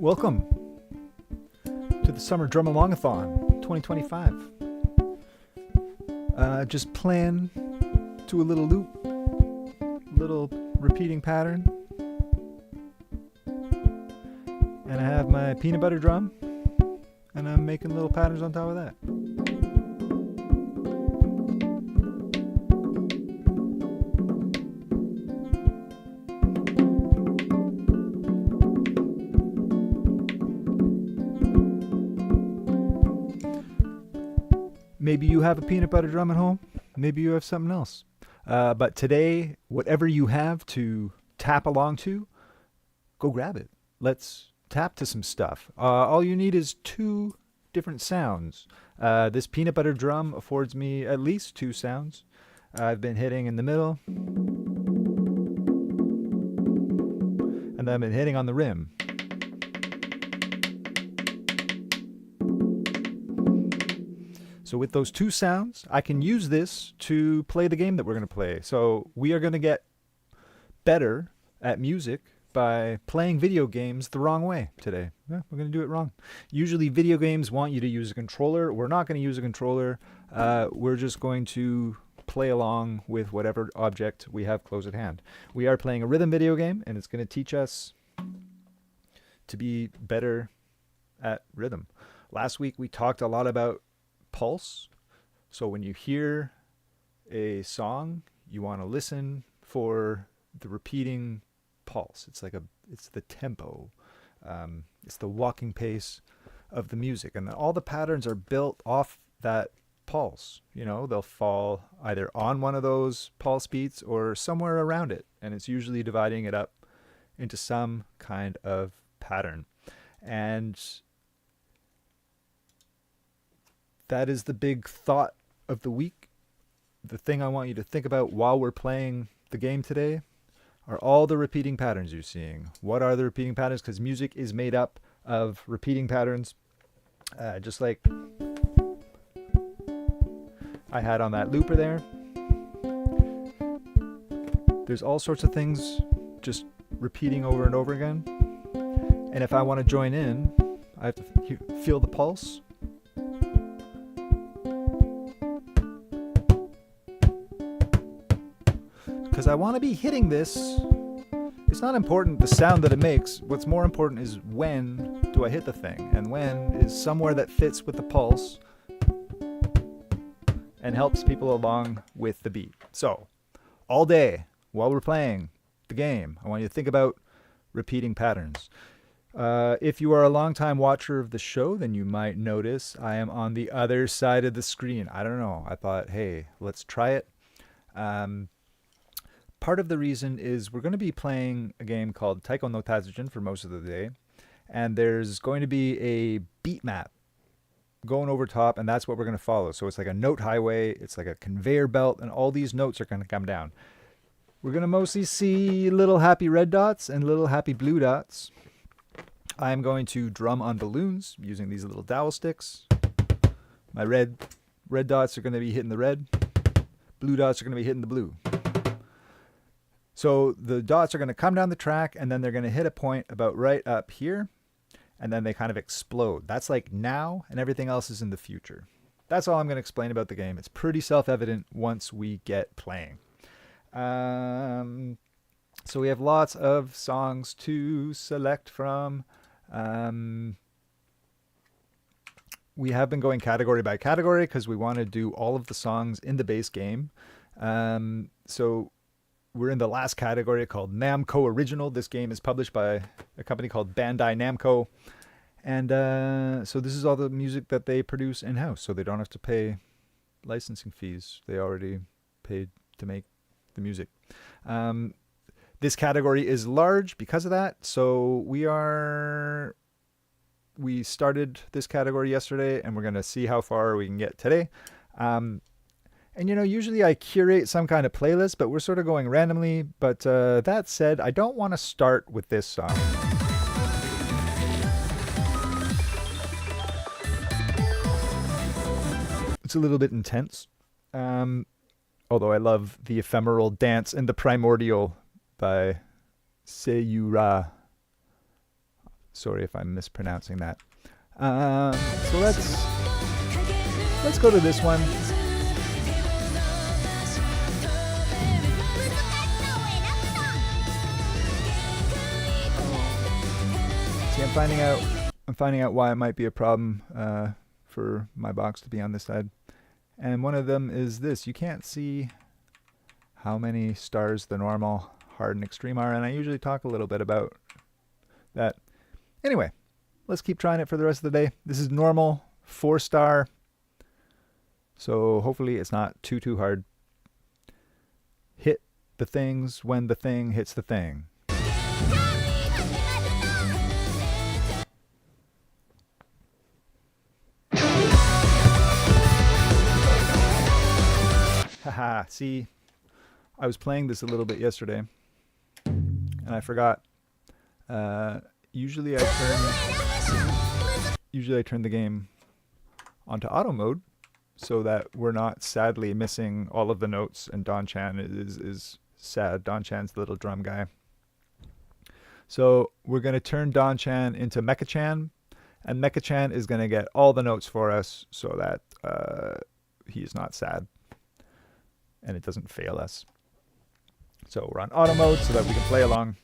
Welcome to the Summer Drum-A-Long-A-Thon 2025. Just playing to a little loop, little repeating pattern. And I have my peanut butter drum, and I'm making little patterns on top of that. Maybe you have a peanut butter drum at home. Maybe you have something else. But today, whatever you have to tap along to, go grab it. Let's tap to some stuff. All you need is two different sounds. This peanut butter drum affords me at least two sounds. I've been hitting in the middle, and then I've been hitting on the rim. So with those two sounds, I can use this to play the game that we're going to play. So we are going to get better at music by playing video games the wrong way today. Yeah, we're going to do it wrong. Usually video games want you to use a controller. We're not going to use a controller. We're just going to play along with whatever object we have close at hand. We are playing a rhythm video game, and it's going to teach us to be better at rhythm. Last week we talked a lot about pulse. So when you hear a song, you want to listen for the repeating pulse. It's the tempo. It's the walking pace of the music. And all the patterns are built off that pulse. You know, they'll fall either on one of those pulse beats or somewhere around it. And it's usually dividing it up into some kind of pattern. And that is the big thought of the week. The thing I want you to think about while we're playing the game today are all the repeating patterns you're seeing. What are the repeating patterns? Because music is made up of repeating patterns, just like I had on that looper there. There's all sorts of things just repeating over and over again. And if I want to join in, I have to feel the pulse. Because I want to be hitting this. It's not important the sound that it makes. What's more important is when do I hit the thing. And when is somewhere that fits with the pulse and helps people along with the beat. So all day while we're playing the game, I want you to think about repeating patterns. If you are a longtime watcher of the show, then you might notice I am on the other side of the screen. I don't know. I thought, hey, let's try it. Part of the reason is we're going to be playing a game called Taiko no Tatsujin for most of the day. And there's going to be a beat map going over top, and that's what we're going to follow. So it's like a note highway. It's like a conveyor belt, and all these notes are going to come down. We're going to mostly see little happy red dots and little happy blue dots. I'm going to drum on balloons using these little dowel sticks. My red dots are going to be hitting the red. Blue dots are going to be hitting the blue. So the dots are going to come down the track, and then they're going to hit a point about right up here, and then they kind of explode. That's like now, and everything else is in the future. That's all I'm going to explain about the game. It's pretty self-evident once we get playing. So we have lots of songs to select from. We have been going category by category because we want to do all of the songs in the base game. So we're in the last category called Namco Original. This game is published by a company called Bandai Namco. And so this is all the music that they produce in-house, so they don't have to pay licensing fees. They already paid to make the music. This category is large because of that. So we started this category yesterday, and we're going to see how far we can get today. And, you know, usually I curate some kind of playlist, but we're sort of going randomly. But that said, I don't want to start with this song. It's a little bit intense. Although I love the ephemeral dance and the primordial by Seiyura. Sorry if I'm mispronouncing that. So let's go to this one. See, I'm finding out why it might be a problem for my box to be on this side. And one of them is this. You can't see how many stars the normal, hard, and extreme are, and I usually talk a little bit about that. Anyway, let's keep trying it for the rest of the day. This is normal, 4-star, so hopefully it's not too hard. Hit the things when the thing hits the thing. Haha, see, I was playing this a little bit yesterday, and I forgot. Usually I turn the game onto auto mode so that we're not sadly missing all of the notes, and Don-chan is sad. Don-chan's the little drum guy. So we're going to turn Don-chan into Mecha-chan, and Mecha-chan is going to get all the notes for us so that he's not sad and it doesn't fail us. So we're on auto mode so that we can play along.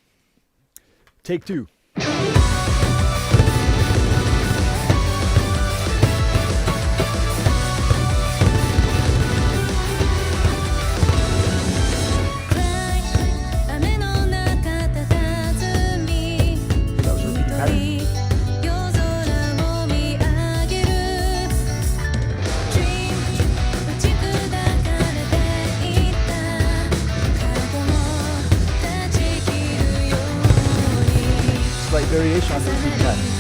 Take 2. Slight variation on the repeat pattern.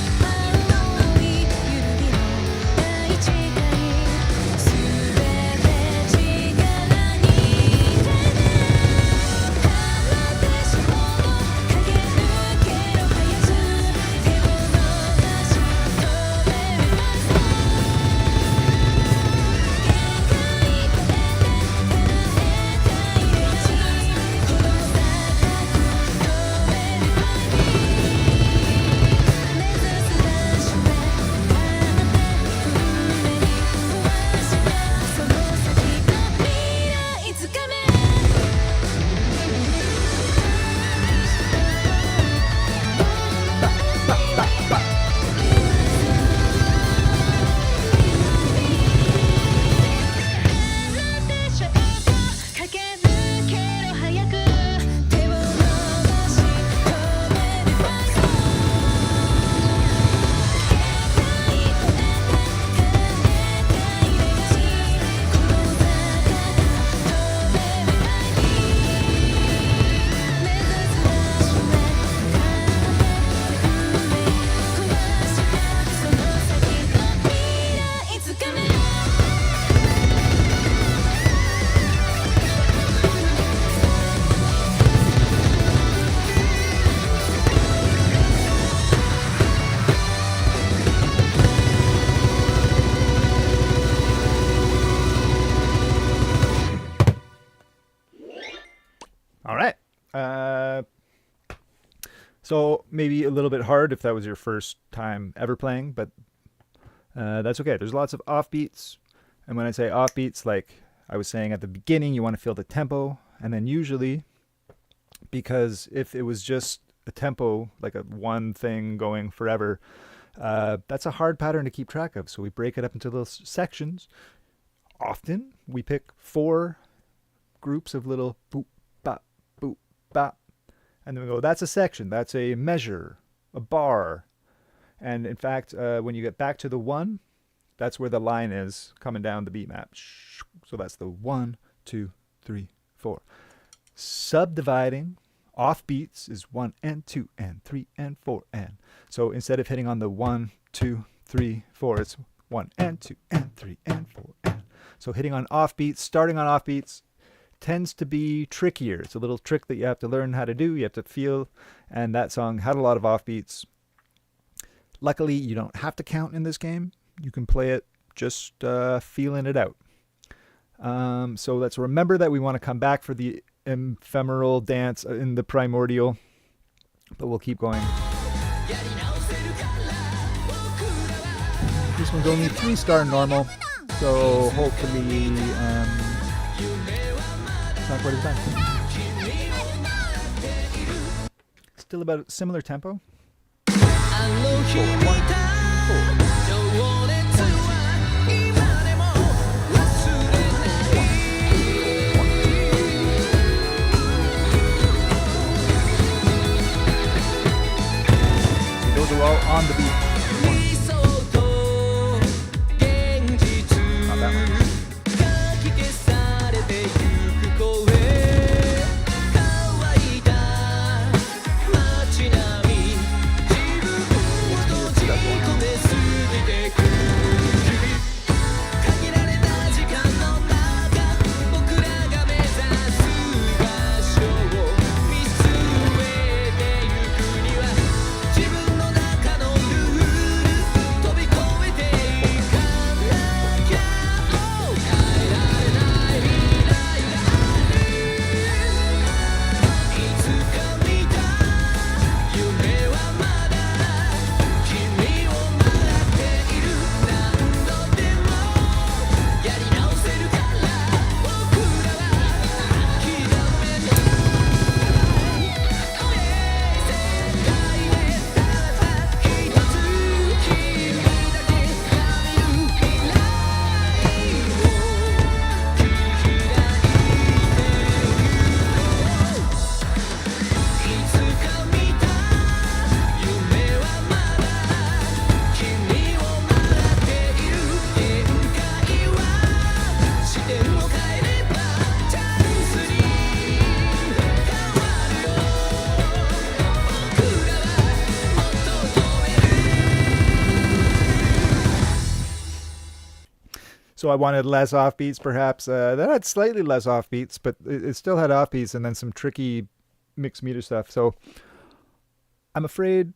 So maybe a little bit hard if that was your first time ever playing, but that's okay. There's lots of offbeats. And when I say offbeats, like I was saying at the beginning, you want to feel the tempo. And then usually, because if it was just a tempo, like a one thing going forever, that's a hard pattern to keep track of. So we break it up into little sections. Often we pick 4 groups of little boop, bop, boop, bop. And then we go, that's a section, that's a measure, a bar. And in fact, when you get back to the 1, that's where the line is coming down the beat map. So that's the 1, 2, 3, 4. Subdividing off beats is 1 and 2 and 3 and 4 and. So instead of hitting on the 1, 2, 3, 4, it's 1 and 2 and 3 and 4 and. So hitting on off beats, starting on off beats, tends to be trickier. It's a little trick that you have to learn how to do. You have to feel, and that song had a lot of offbeats. Luckily, you don't have to count in this game. You can play it just feeling it out. So let's remember that we want to come back for the ephemeral dance in the primordial, but we'll keep going. This one's only 3-star normal, so hopefully it's not quite as bad. Still about similar tempo. Those are all on the beat. Not that one. So I wanted less offbeats, perhaps. That had slightly less offbeats, but it still had offbeats and then some tricky mixed meter stuff. So I'm afraid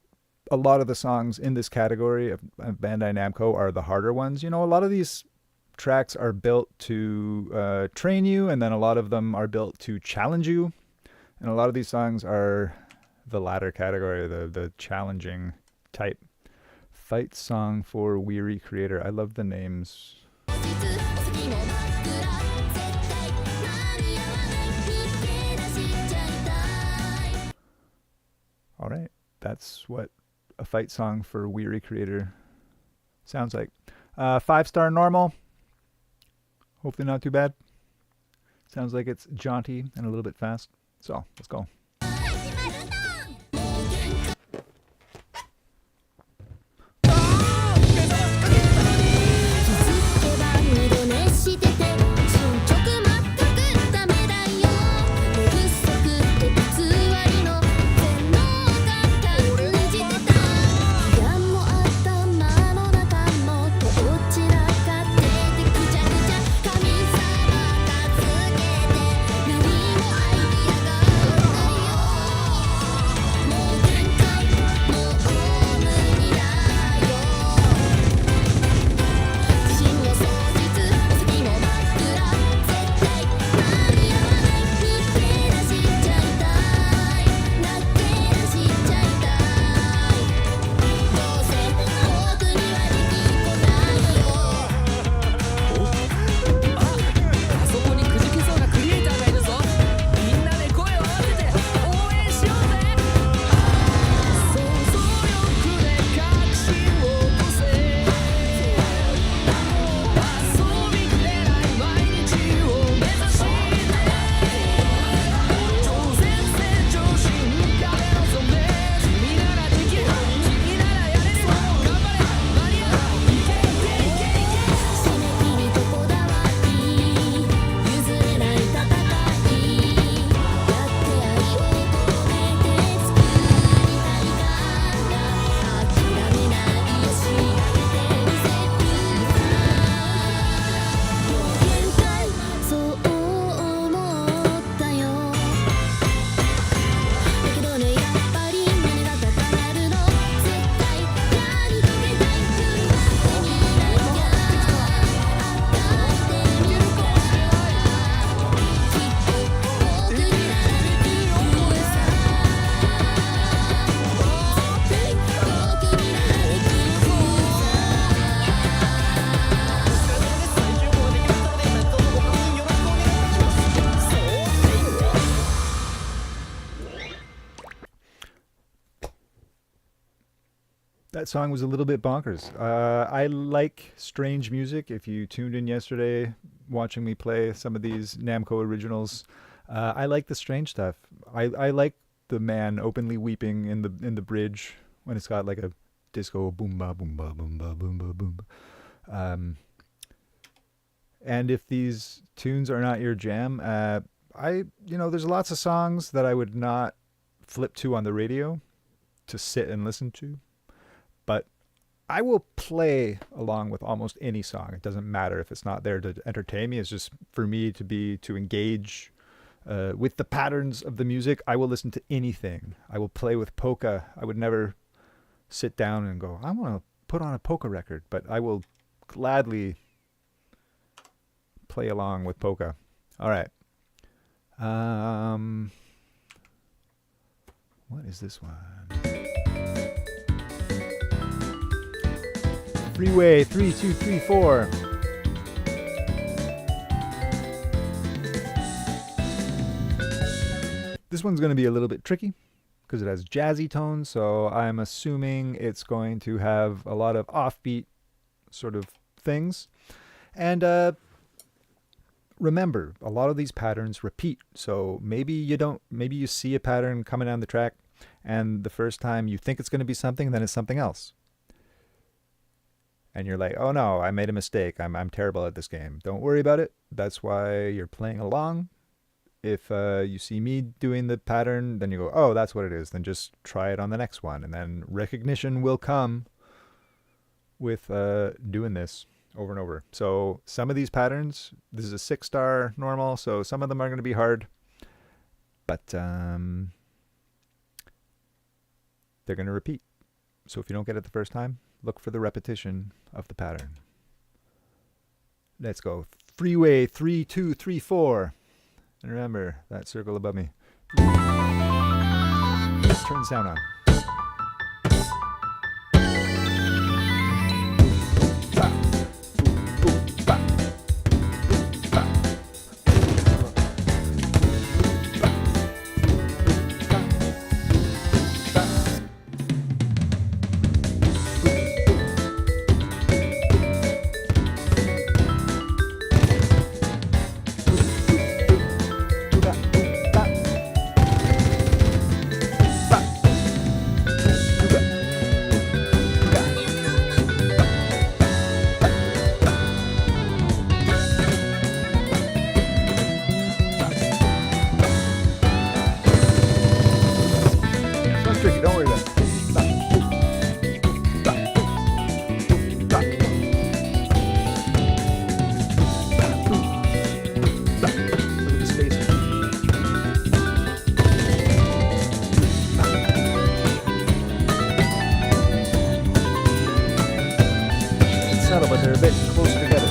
a lot of the songs in this category of Bandai Namco are the harder ones. You know, a lot of these tracks are built to train you, and then a lot of them are built to challenge you. And a lot of these songs are the latter category, the challenging type. Fight Song for Weary Creator. I love the names. All right, that's what a fight song for Weary Creator sounds like. 5-star normal. Hopefully not too bad. Sounds like it's jaunty and a little bit fast. So let's go. That song was a little bit bonkers. I like strange music. If you tuned in yesterday watching me play some of these Namco originals, I like the strange stuff. I like the man openly weeping in the bridge when it's got like a disco boom ba boom ba boom ba boom ba boom. And if these tunes are not your jam, there's lots of songs that I would not flip to on the radio to sit and listen to. But I will play along with almost any song. It doesn't matter if it's not there to entertain me. It's just for me to engage with the patterns of the music. I will listen to anything. I will play with polka. I would never sit down and go, I want to put on a polka record. But I will gladly play along with polka. All right. What is this one? Freeway 3234. This one's going to be a little bit tricky because it has jazzy tones, so I'm assuming it's going to have a lot of offbeat sort of things. And remember, a lot of these patterns repeat, so maybe you see a pattern coming down the track, and the first time you think it's going to be something, then it's something else. And you're like, oh no, I made a mistake. I'm terrible at this game. Don't worry about it. That's why you're playing along. If you see me doing the pattern, then you go, oh, that's what it is. Then just try it on the next one. And then recognition will come with doing this over and over. So some of these patterns, this is a 6-star normal, so some of them are going to be hard. But they're going to repeat. So if you don't get it the first time, look for the repetition of the pattern. Let's go. Freeway 3234. And remember that circle above me. Turn the sound on. But they're a bit closer together.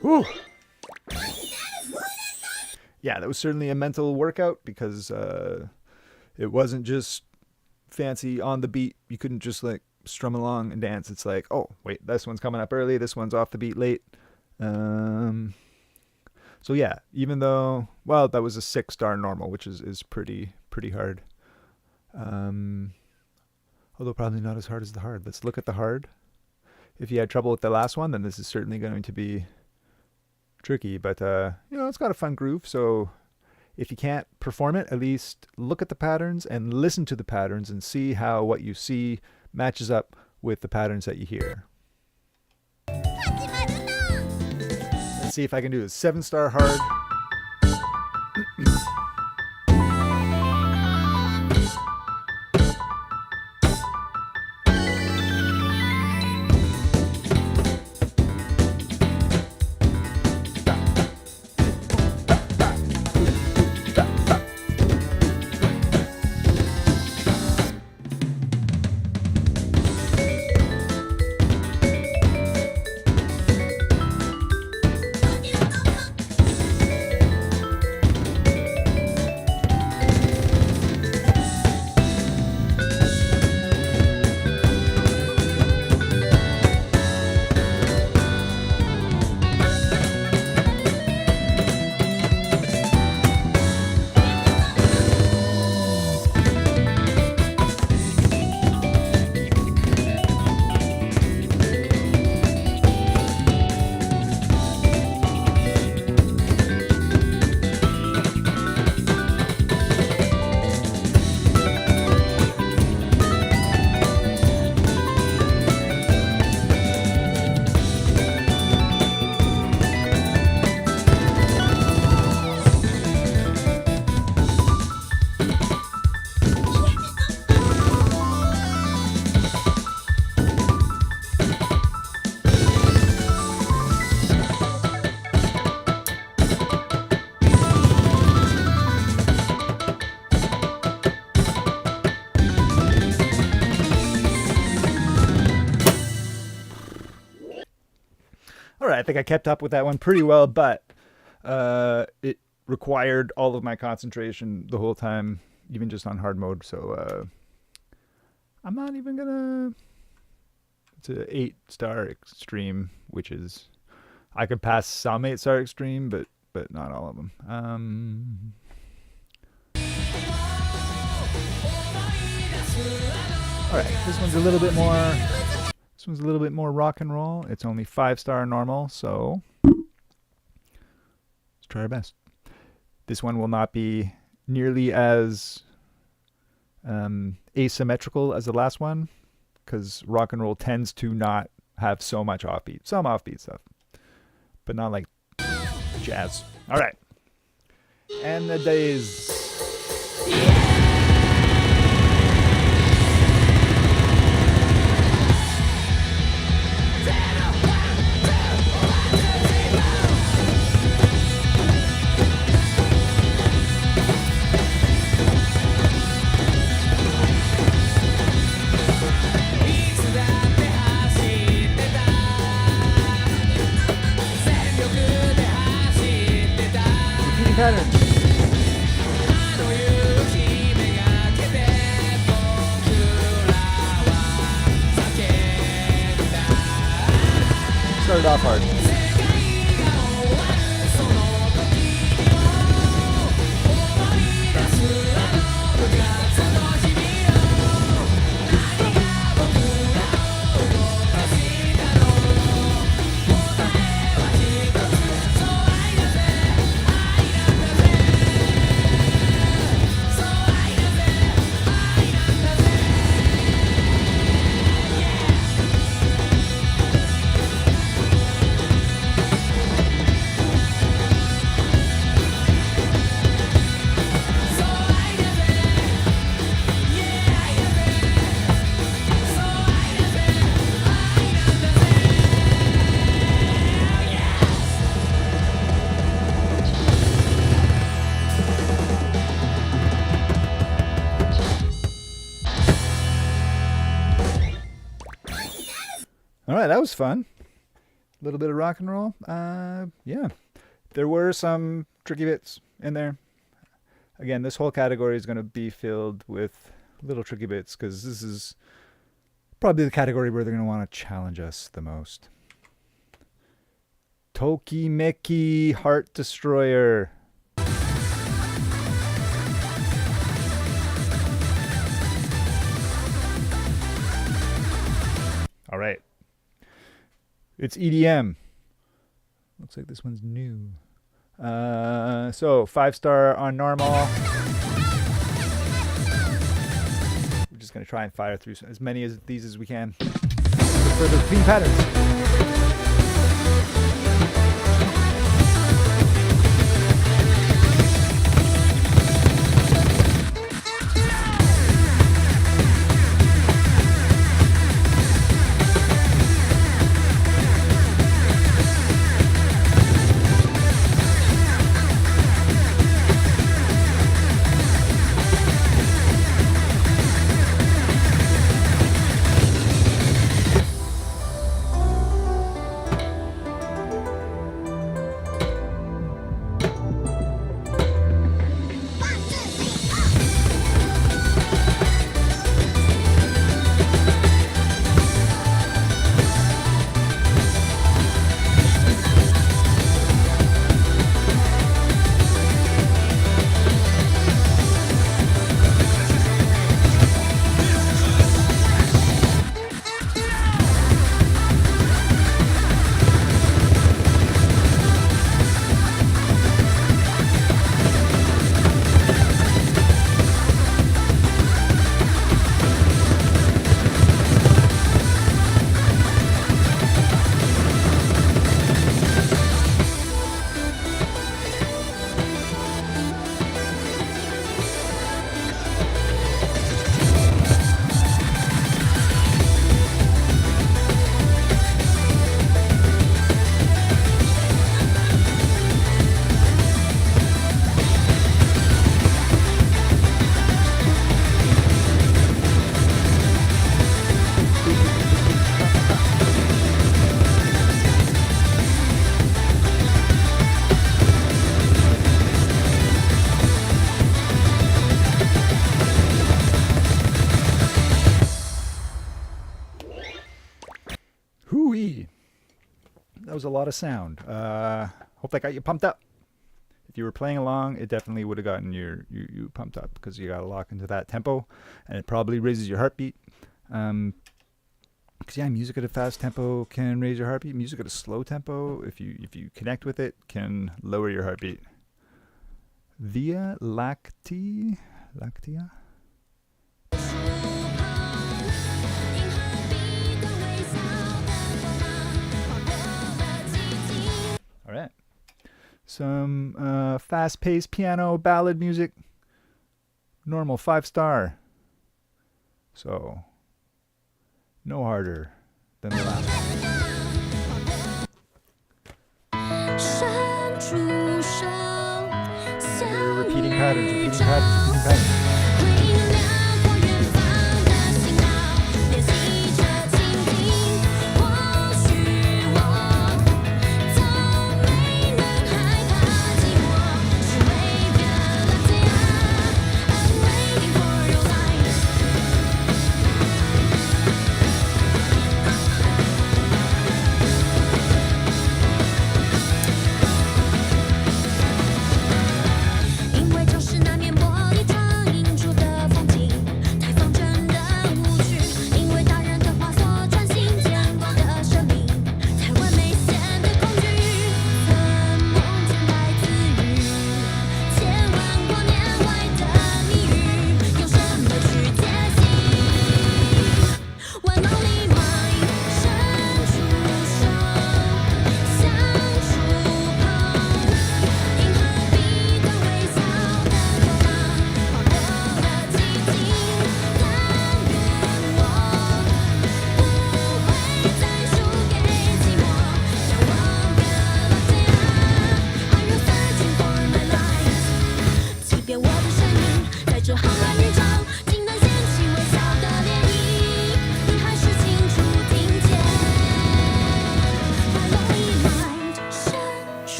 Whew. Yeah, that was certainly a mental workout because it wasn't just fancy on the beat. You couldn't just like strum along and dance. It's like, oh, wait, this one's coming up early. This one's off the beat late. So yeah, even though, well, that was a 6-star normal, which is pretty hard. Although probably not as hard as the hard. Let's look at the hard. If you had trouble with the last one, then this is certainly going to be tricky, but it's got a fun groove. So if you can't perform it, at least look at the patterns and listen to the patterns and see how what you see matches up with the patterns that you hear. Let's see if I can do a 7-star hard. right. I think I kept up with that one pretty well, but it required all of my concentration the whole time, even just on hard mode. So I'm not even gonna. It's an 8-star extreme, which is I could pass some 8-star extreme, but not all of them. All right, this one's a little bit more. This one's a little bit more rock and roll. It's only 5-star normal, so let's try our best. This one will not be nearly as asymmetrical as the last one, because rock and roll tends to not have so much offbeat. Some offbeat stuff, but not like jazz. All right. And the days. Pattern. Started off hard. All right, that was fun. A little bit of rock and roll. Yeah, there were some tricky bits in there. Again, this whole category is going to be filled with little tricky bits because this is probably the category where they're going to want to challenge us the most. Tokimeki Heart Destroyer. All right. It's EDM. Looks like this one's new. So 5-star on normal. We're just going to try and fire through as many of these as we can for the theme patterns. Woo-wee. That was a lot of sound. Hope that got you pumped up. If you were playing along, it definitely would have gotten you pumped up because you got to lock into that tempo, and it probably raises your heartbeat. Because yeah, music at a fast tempo can raise your heartbeat. Music at a slow tempo, if you connect with it, can lower your heartbeat. Via Lactea. All right. Some fast-paced piano ballad music. Normal 5-star. So, no harder than the last one. Repeating patterns.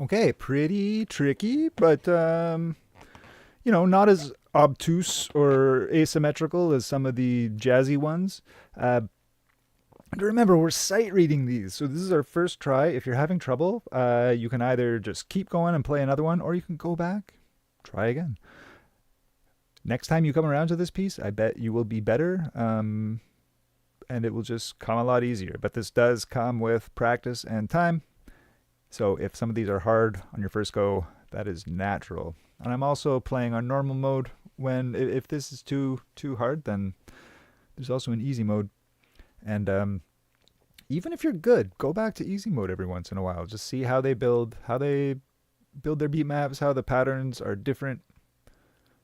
Okay, pretty tricky, but not as obtuse or asymmetrical as some of the jazzy ones. Remember, we're sight reading these, so this is our first try. If you're having trouble, you can either just keep going and play another one, or you can go back, try again. Next time you come around to this piece, I bet you will be better, and it will just come a lot easier. But this does come with practice and time. So if some of these are hard on your first go, that is natural. And I'm also playing on normal mode. If this is too hard, then there's also an easy mode. And even if you're good, go back to easy mode every once in a while. Just see how they build their beat maps, how the patterns are different,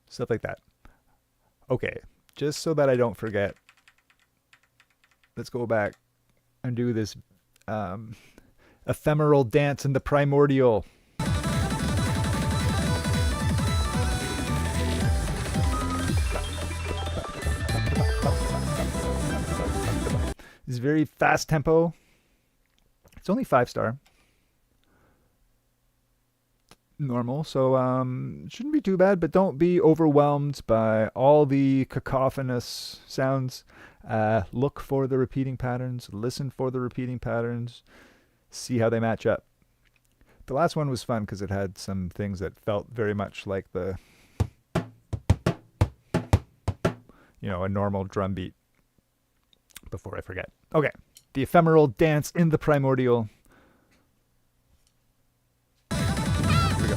stuff like that. Okay, just so that I don't forget, let's go back and do this ephemeral dance in the primordial. It's very fast tempo. It's only 5-star. Normal, so shouldn't be too bad, but don't be overwhelmed by all the cacophonous sounds. Look for the repeating patterns, listen for the repeating patterns, see how they match up. The last one was fun because it had some things that felt very much like a normal drum beat. Before I forget. Okay, the ephemeral dance in the primordial. Here we go.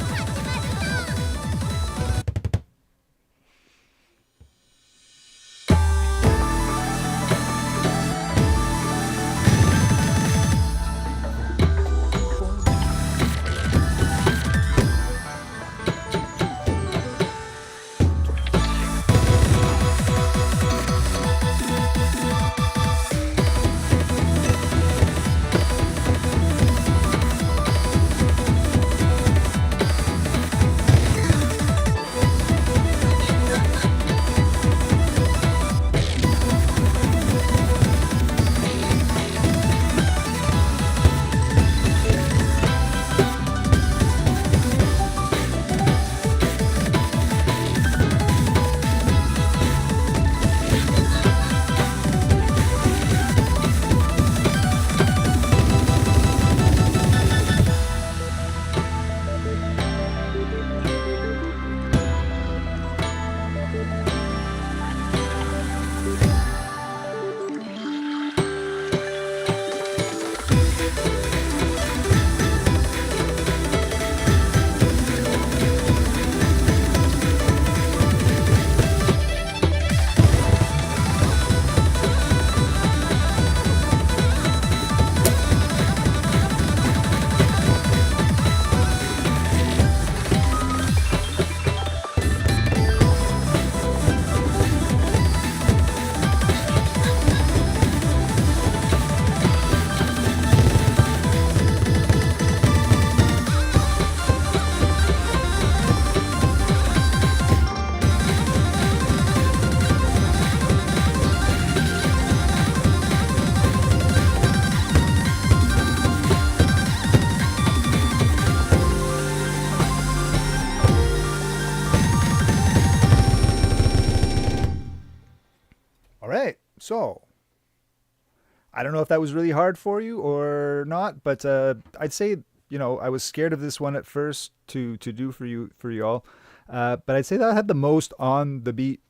All right, so I don't know if that was really hard for you or not, but I'd say, you know, I was scared of this one at first to do for you all, but I'd say that I had the most on the beat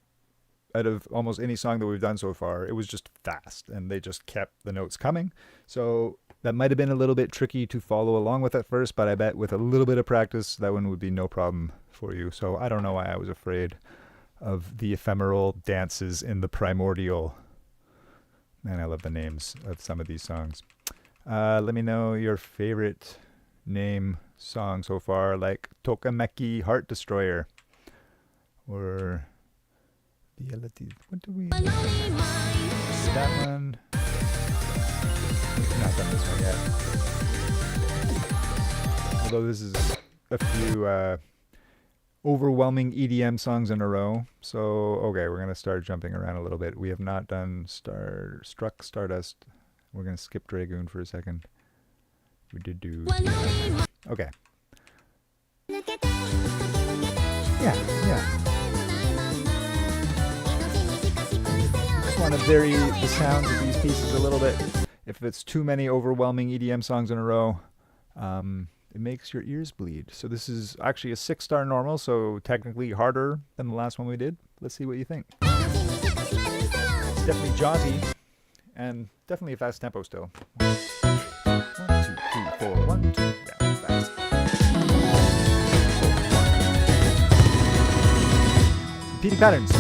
out of almost any song that we've done so far. It was just fast, and they just kept the notes coming. So that might have been a little bit tricky to follow along with at first, but I bet with a little bit of practice, that one would be no problem for you. So I don't know why I was afraid of the ephemeral dances in the primordial. Man, I love the names of some of these songs. Let me know your favorite name song so far, like Tokameki Heart Destroyer, or what do we? That one. We've not done this one yet. Although this is a few overwhelming EDM songs in a row. So, okay, we're going to start jumping around a little bit. We have not done Struck Stardust. We're going to skip Dragoon for a second. We did do... Okay. Yeah. Just want to vary the sounds of these pieces a little bit. If it's too many overwhelming EDM songs in a row, it makes your ears bleed. So this is actually a 6-star normal, so technically harder than the last one we did. Let's see what you think. It's definitely jaunty, and definitely a fast tempo still. 1, 2, 3, 4, 1, 2. Yeah, fast. Repeating patterns.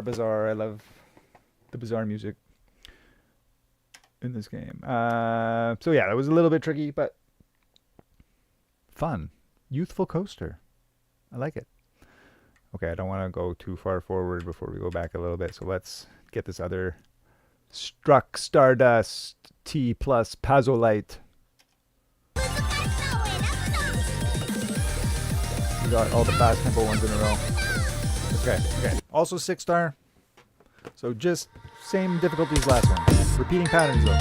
Bizarre. I love the bizarre music in this game. So yeah, that was a little bit tricky, but fun. Youthful coaster. I like it. Okay, I don't want to go too far forward before we go back a little bit, so let's get this other Struck Stardust T plus Pazolite. We got all the fast tempo ones in a row. Okay. Also 6-star. So just same difficulty as last one. Repeating patterns though.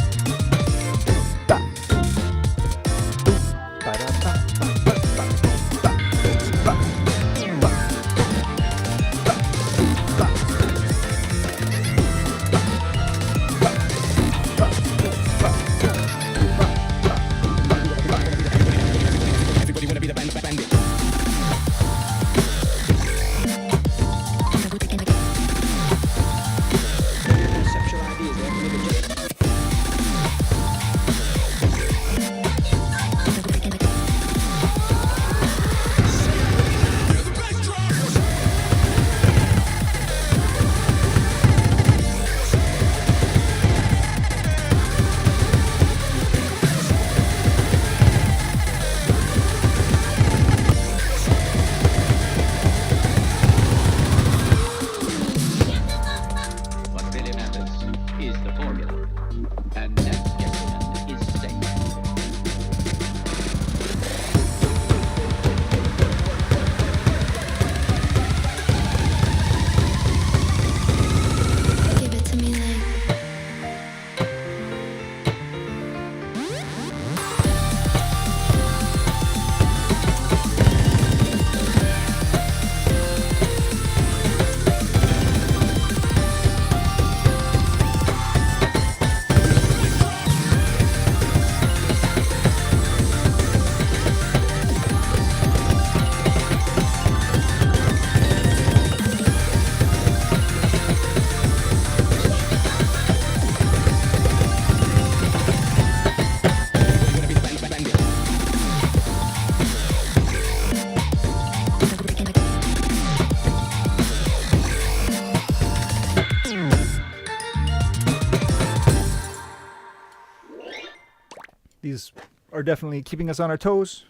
These are definitely keeping us on our toes.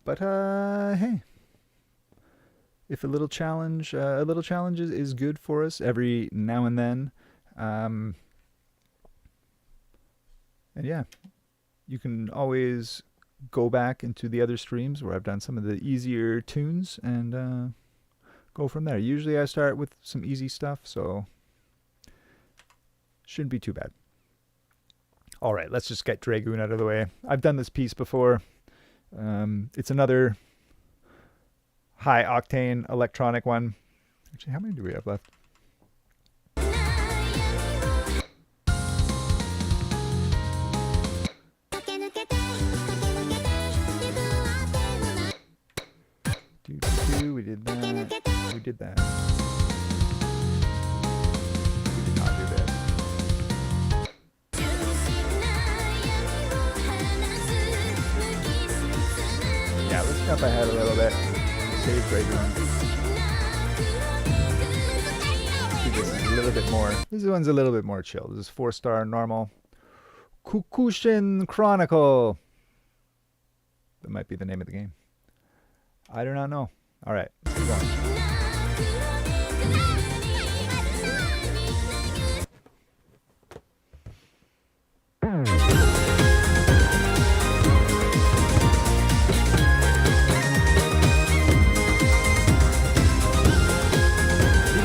But hey, if a little challenge is good for us every now and then. And yeah, you can always go back into the other streams where I've done some of the easier tunes and go from there. Usually I start with some easy stuff, so shouldn't be too bad. All right, let's just get Dragoon out of the way. I've done this piece before. It's another high octane electronic one. Actually, how many do we have left? We did that. We did that. We did not do that. Yeah, let's jump ahead a little bit. Save Dragoon. See, this is a little bit more. This one's a little bit more chill. This is 4-star normal. Kukushin Chronicle. That might be the name of the game. I do not know. All right, let's keep going.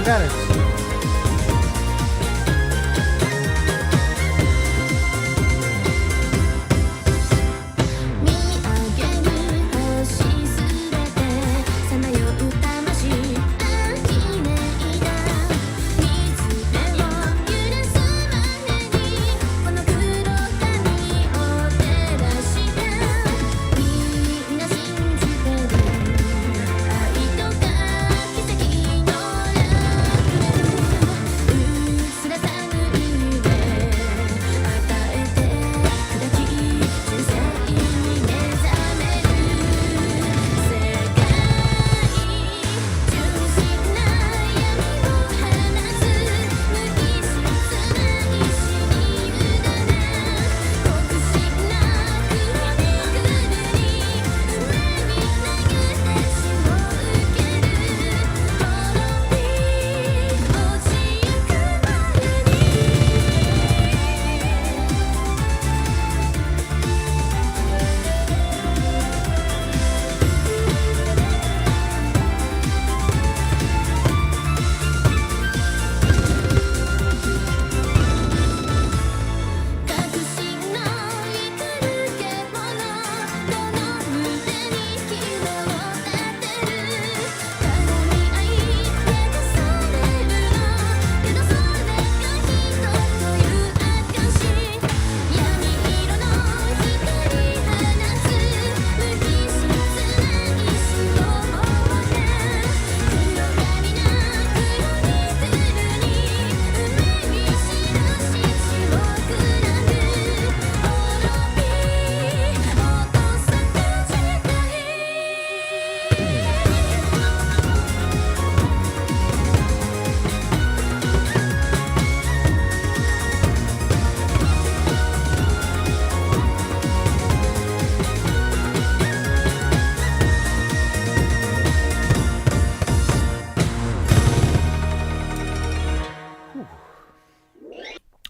Patterns.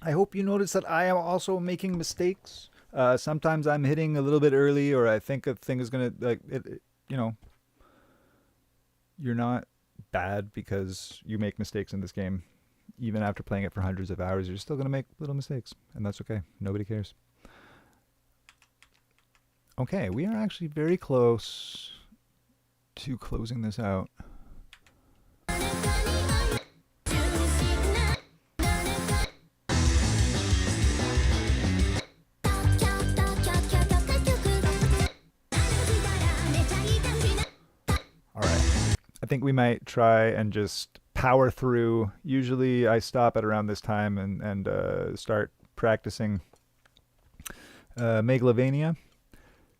I hope you notice that I am also making mistakes. Sometimes I'm hitting a little bit early, or I think a thing is gonna you know, you're not bad because you make mistakes in this game. Even after playing it for hundreds of hours, you're still gonna make little mistakes, and that's okay. Nobody cares. Okay, we are actually very close to closing this out. I think we might try and just power through. Usually I stop at around this time and start practicing Megalovania,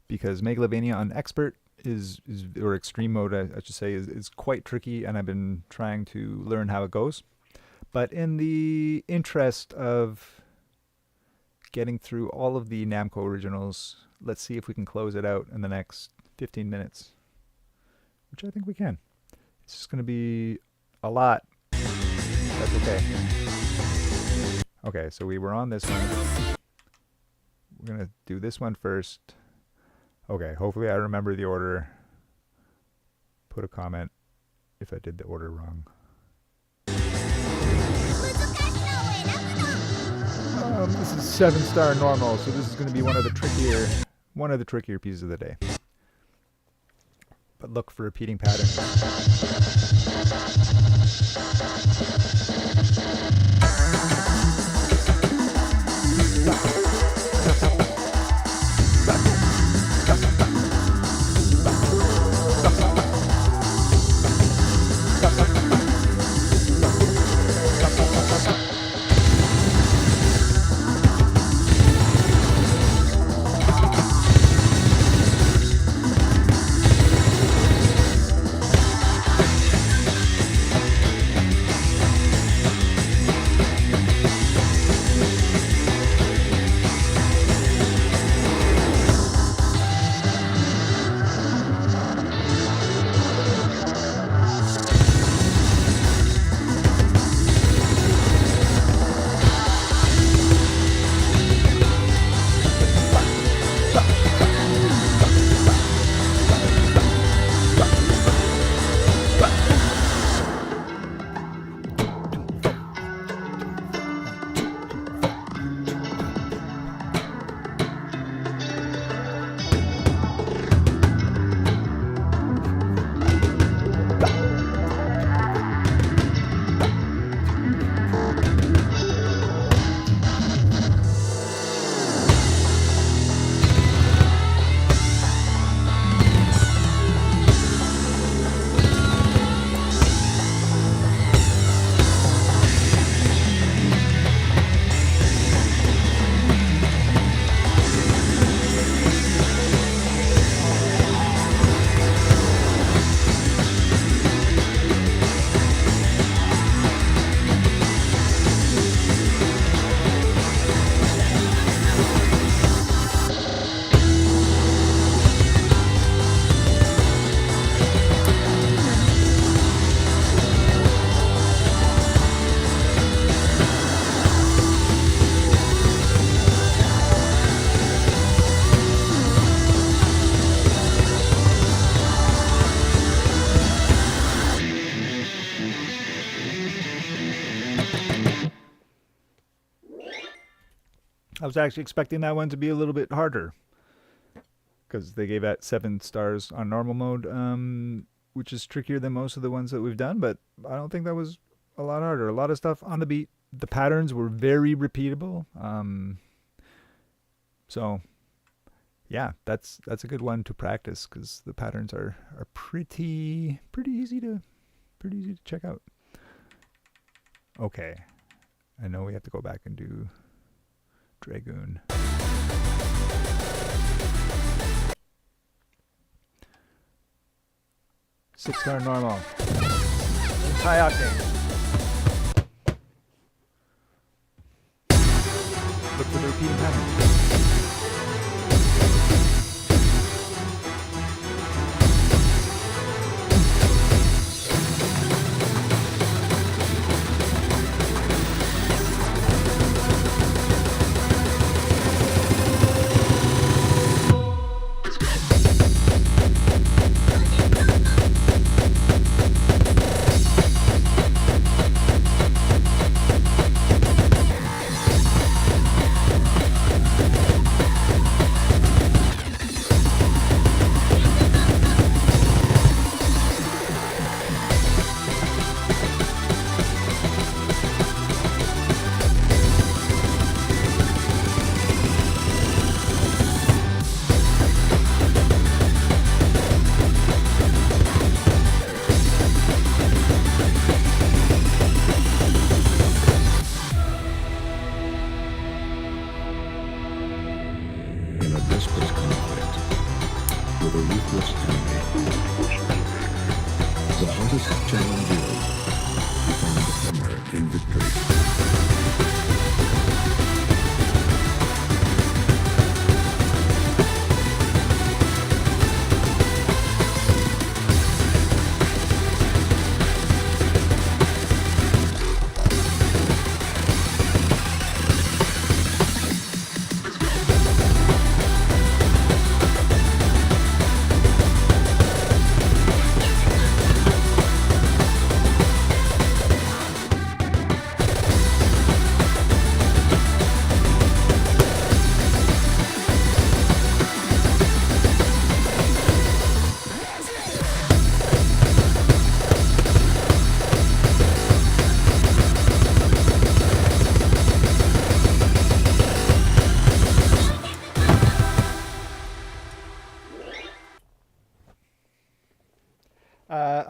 because Megalovania on expert is or extreme mode I should say is quite tricky, and I've been trying to learn how it goes. But in the interest of getting through all of the Namco originals. Let's see if we can close it out in the next 15 minutes, which I think we can. It's just going to be a lot. That's okay. Okay, so we were on this one. We're going to do this one first. Okay, hopefully I remember the order. Put a comment if I did the order wrong. This is 7-star normal, so this is going to be one of the trickier pieces of the day. But look for repeating patterns. I was actually expecting that one to be a little bit harder, because they gave that 7 stars on normal mode, which is trickier than most of the ones that we've done, but I don't think that was a lot harder. A lot of stuff on the beat. The patterns were very repeatable. So yeah, that's a good one to practice, because the patterns are pretty easy to check out. Okay, I know we have to go back and do Dragoon. Six-star normal. High octane. Look for the repeating pattern.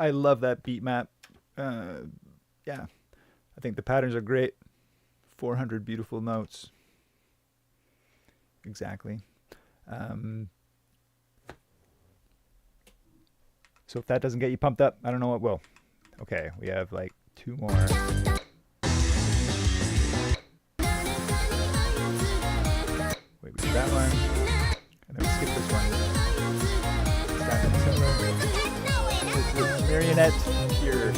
I love that Beatmap. Yeah, I think the patterns are great. 400 beautiful notes. Exactly. So if that doesn't get you pumped up, I don't know what will. Okay, we have like 2 more. Wait, we did that one. And then we skip this one. Start in similar. With marionette here.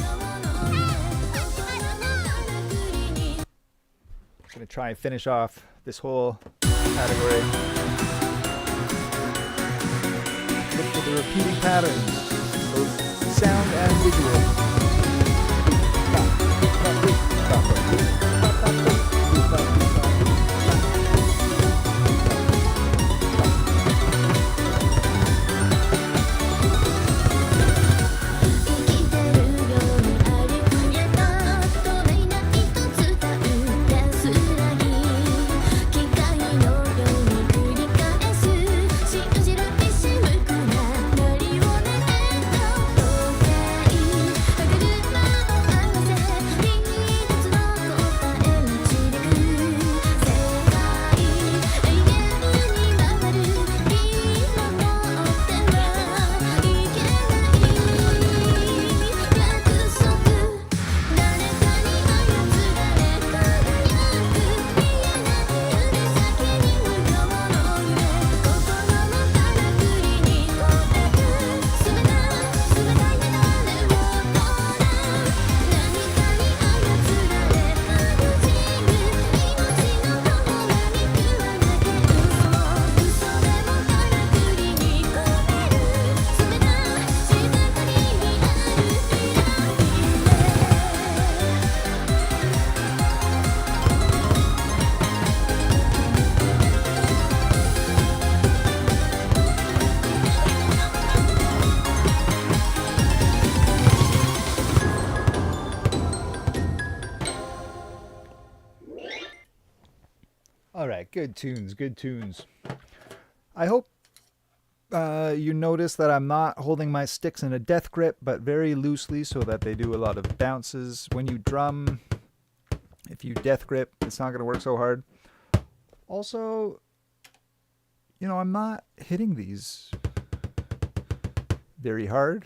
I'm gonna try and finish off this whole category. Look for the repeating patterns, both sound and visual. Alright, good tunes, good tunes. I hope you notice that I'm not holding my sticks in a death grip, but very loosely so that they do a lot of bounces. When you drum, if you death grip, it's not going to work so hard. Also, you know, I'm not hitting these very hard.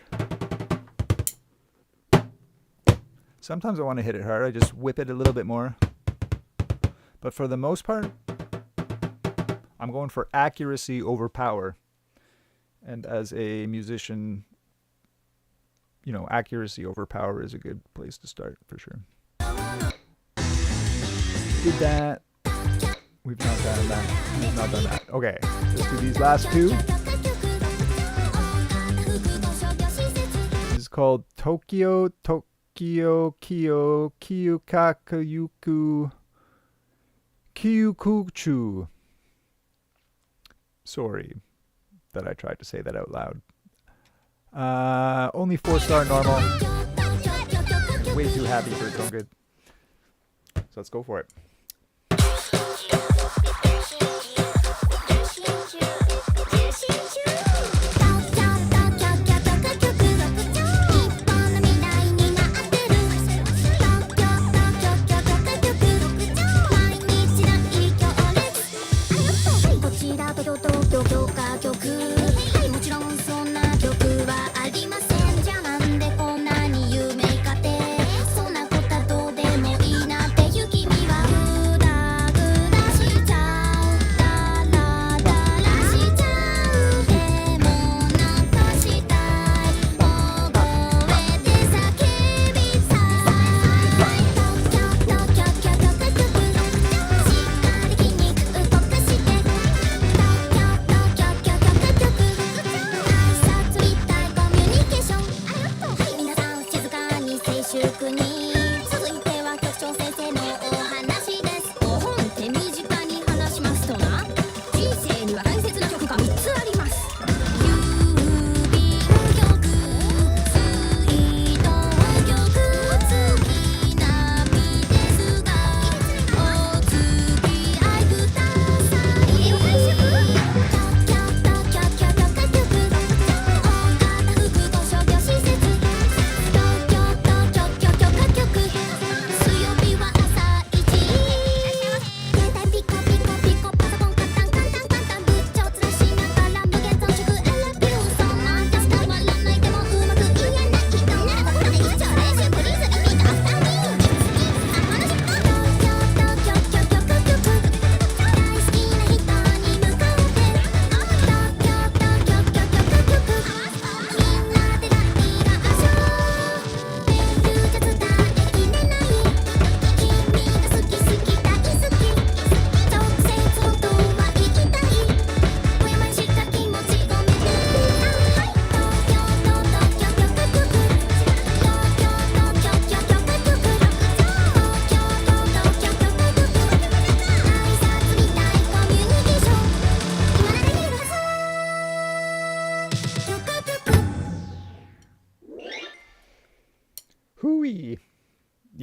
Sometimes I want to hit it hard, I just whip it a little bit more. But for the most part, I'm going for accuracy over power. And as a musician, you know, accuracy over power is a good place to start for sure. Did that. We've not done that. We've not done that. Okay, let's do these last 2. This is called Tokyo Kyo Kyukakayuku Kyukuchu. Sorry that I tried to say that out loud. Only 4-star normal. Way too happy for its own good. So let's go for it.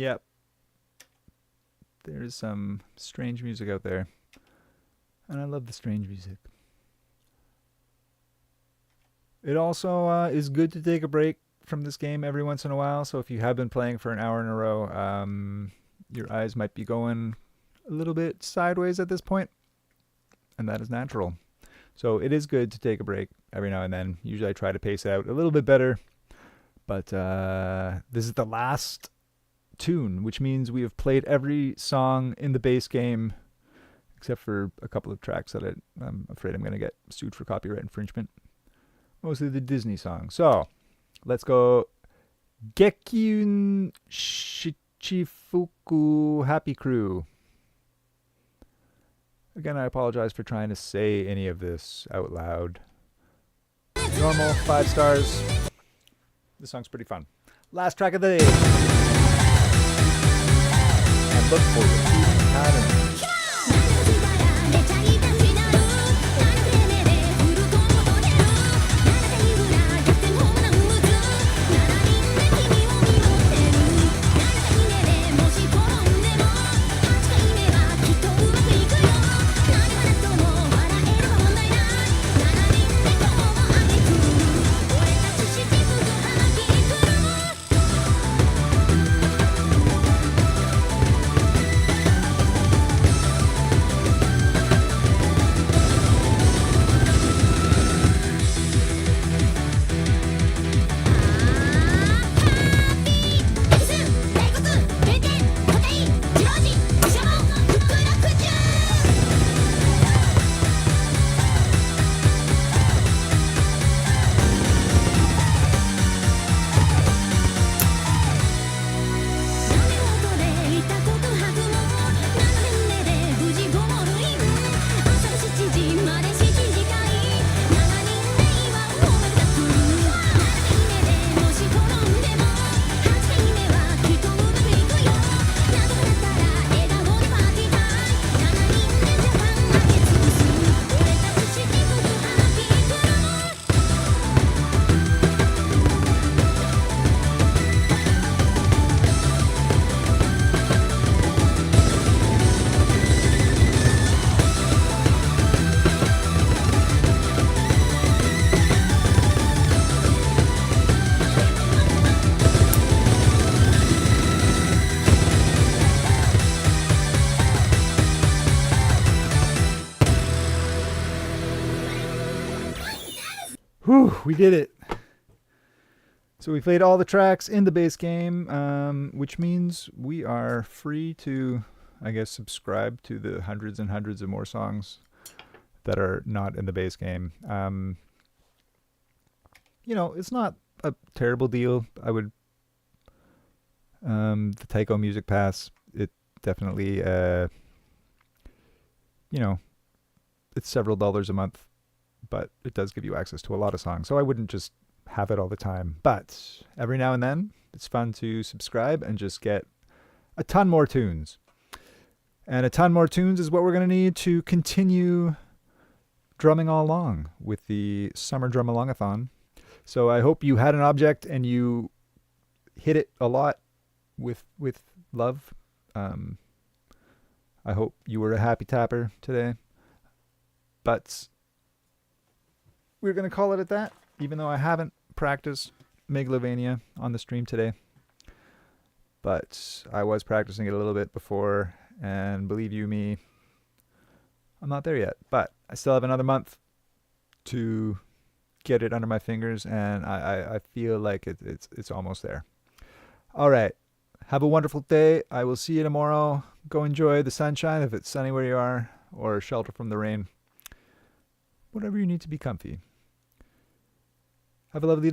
Yep. There's some strange music out there. And I love the strange music. It also is good to take a break from this game every once in a while. So if you have been playing for an hour in a row, your eyes might be going a little bit sideways at this point. And that is natural. So it is good to take a break every now and then. Usually I try to pace it out a little bit better. But this is the last tune, which means we have played every song in the base game except for a couple of tracks that I'm afraid I'm going to get sued for copyright infringement. Mostly the Disney songs. So let's go. Gekyun Shichifuku Happy Crew. Again, I apologize for trying to say any of this out loud. Normal, 5 stars. This song's pretty fun. Last track of the day. And look for repeating patterns. Whew, we did it. So we played all the tracks in the base game, which means we are free to, I guess, subscribe to the hundreds and hundreds of more songs that are not in the base game. You know, it's not a terrible deal. I would, the Taiko Music Pass, it definitely, you know, it's several dollars a month, but it does give you access to a lot of songs. So I wouldn't just have it all the time. But every now and then, it's fun to subscribe and just get a ton more tunes. And a ton more tunes is what we're going to need to continue drumming all along with the Summer Drum-A-Long-A-Thon. So I hope you had an object and you hit it a lot with love. I hope you were a happy tapper today. But we're going to call it at that, even though I haven't practiced Megalovania on the stream today. But I was practicing it a little bit before, and believe you me, I'm not there yet. But I still have another month to get it under my fingers, and I feel like it's almost there. All right. Have a wonderful day. I will see you tomorrow. Go enjoy the sunshine if it's sunny where you are, or shelter from the rain. Whatever you need to be comfy. Have a lovely day.